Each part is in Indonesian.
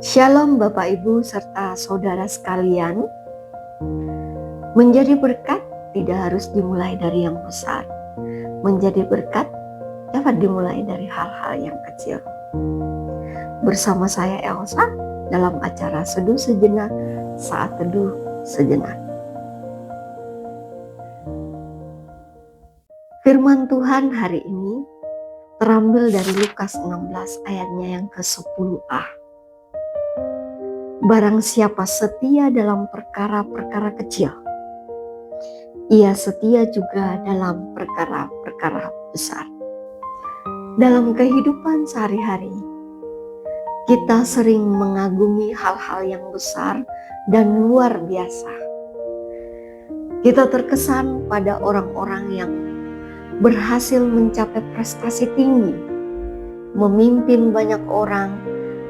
Shalom Bapak Ibu serta saudara sekalian. Menjadi berkat tidak harus dimulai dari yang besar. Menjadi berkat dapat dimulai dari hal-hal yang kecil. Bersama saya Elsa dalam acara Seduh Sejenak, Saat Teduh Sejenak. Firman Tuhan hari ini terambil dari Lukas 16 ayatnya yang ke-10a. Barang siapa setia dalam perkara-perkara kecil, ia setia juga dalam perkara-perkara besar. Dalam kehidupan sehari-hari, kita sering mengagumi hal-hal yang besar dan luar biasa. Kita terkesan pada orang-orang yang berhasil mencapai prestasi tinggi, memimpin banyak orang,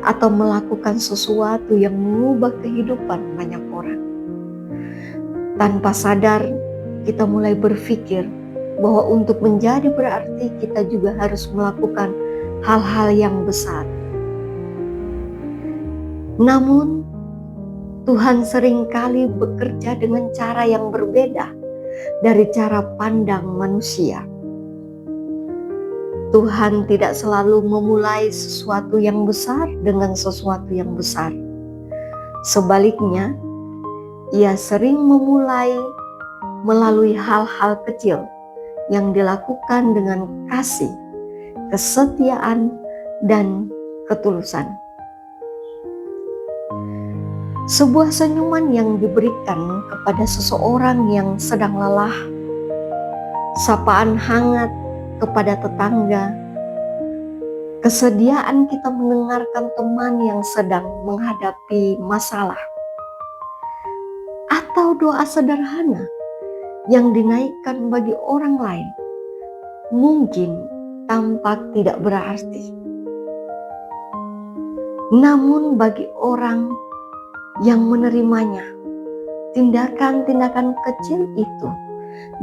atau melakukan sesuatu yang mengubah kehidupan banyak orang. Tanpa sadar, kita mulai berpikir bahwa untuk menjadi berarti kita juga harus melakukan hal-hal yang besar. Namun, Tuhan seringkali bekerja dengan cara yang berbeda dari cara pandang manusia. Tuhan tidak selalu memulai sesuatu yang besar dengan sesuatu yang besar. Sebaliknya, Ia sering memulai melalui hal-hal kecil yang dilakukan dengan kasih, kesetiaan, dan ketulusan. Sebuah senyuman yang diberikan kepada seseorang yang sedang lelah, sapaan hangat kepada tetangga, kesediaan kita mendengarkan teman yang sedang menghadapi masalah, atau doa sederhana yang dinaikkan bagi orang lain mungkin tampak tidak berarti. Namun bagi orang yang menerimanya, tindakan-tindakan kecil itu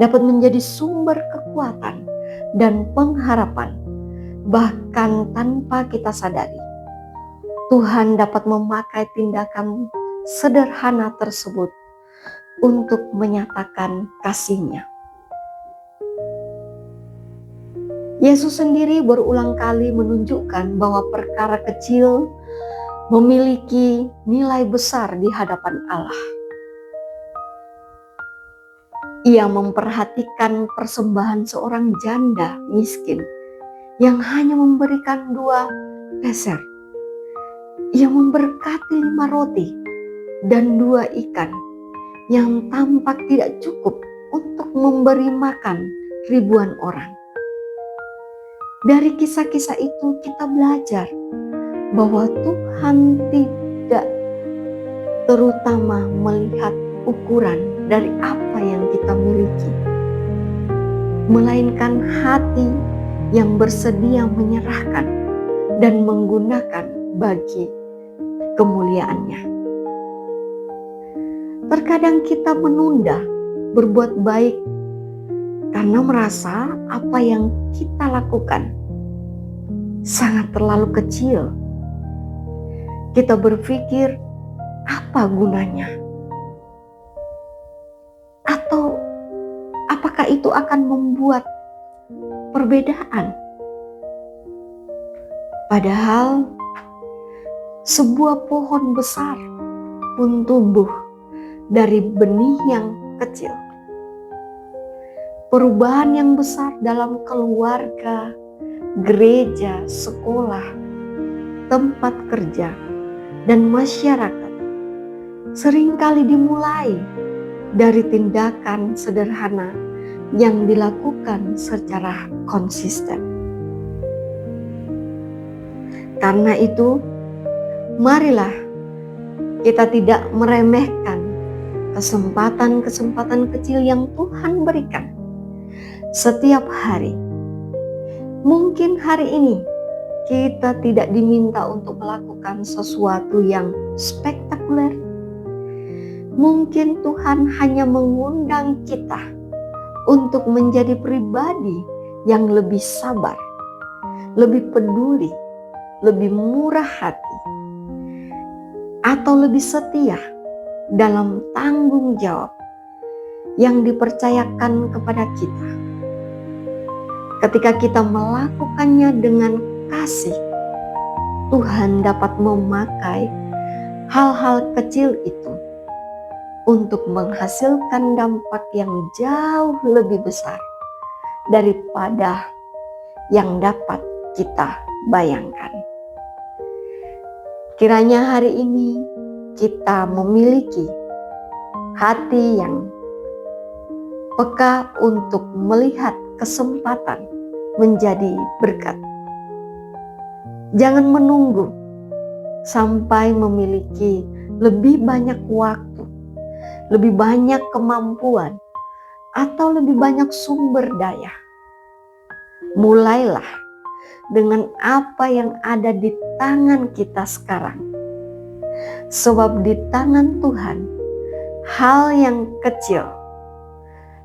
dapat menjadi sumber kekuatan dan pengharapan, bahkan tanpa kita sadari. Tuhan dapat memakai tindakan sederhana tersebut untuk menyatakan kasih-Nya. Yesus sendiri berulang kali menunjukkan bahwa perkara kecil memiliki nilai besar di hadapan Allah. Ia memperhatikan persembahan seorang janda miskin yang hanya memberikan 2 peser. Ia memberkati 5 roti dan 2 ikan yang tampak tidak cukup untuk memberi makan ribuan orang. Dari kisah-kisah itu kita belajar bahwa Tuhan tidak terutama melihat ukuran dari apa yang kita miliki, melainkan hati yang bersedia menyerahkan dan menggunakan bagi kemuliaan-Nya. Terkadang kita menunda berbuat baik karena merasa apa yang kita lakukan sangat terlalu kecil. Kita berpikir, apa gunanya? Atau apakah itu akan membuat perbedaan? Padahal sebuah pohon besar pun tumbuh dari benih yang kecil. Perubahan yang besar dalam keluarga, gereja, sekolah, tempat kerja, dan masyarakat seringkali dimulai dari tindakan sederhana yang dilakukan secara konsisten. Karena itu, marilah kita tidak meremehkan kesempatan-kesempatan kecil yang Tuhan berikan setiap hari. Mungkin hari ini kita tidak diminta untuk melakukan sesuatu yang spektakuler. Mungkin Tuhan hanya mengundang kita untuk menjadi pribadi yang lebih sabar, lebih peduli, lebih murah hati, atau lebih setia dalam tanggung jawab yang dipercayakan kepada kita. Ketika kita melakukannya dengan kasih, Tuhan dapat memakai hal-hal kecil itu untuk menghasilkan dampak yang jauh lebih besar daripada yang dapat kita bayangkan. Kiranya hari ini kita memiliki hati yang peka untuk melihat kesempatan menjadi berkat. Jangan menunggu sampai memiliki lebih banyak waktu, lebih banyak kemampuan, atau lebih banyak sumber daya. Mulailah dengan apa yang ada di tangan kita sekarang. Sebab di tangan Tuhan, hal yang kecil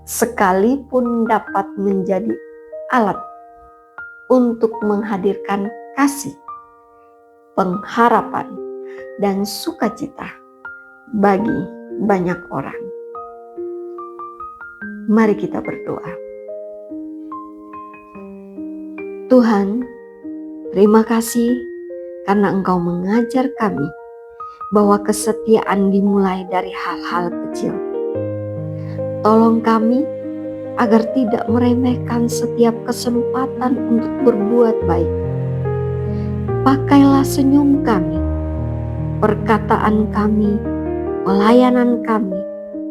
sekalipun dapat menjadi alat untuk menghadirkan kasih, pengharapan, dan sukacita bagi banyak orang. Mari kita berdoa. Tuhan, terima kasih karena Engkau mengajar kami bahwa kesetiaan dimulai dari hal-hal kecil. Tolong kami agar tidak meremehkan setiap kesempatan untuk berbuat baik. Pakailah senyum kami, perkataan kami, pelayanan kami,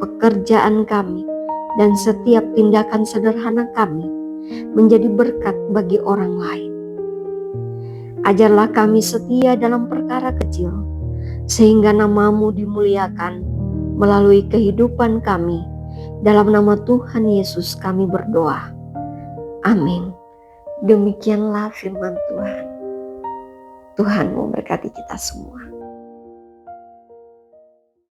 pekerjaan kami, dan setiap tindakan sederhana kami menjadi berkat bagi orang lain. Ajarlah kami setia dalam perkara kecil, sehingga nama-Mu dimuliakan melalui kehidupan kami. Dalam nama Tuhan Yesus kami berdoa. Amin. Demikianlah firman Tuhan. Tuhan memberkati kita semua.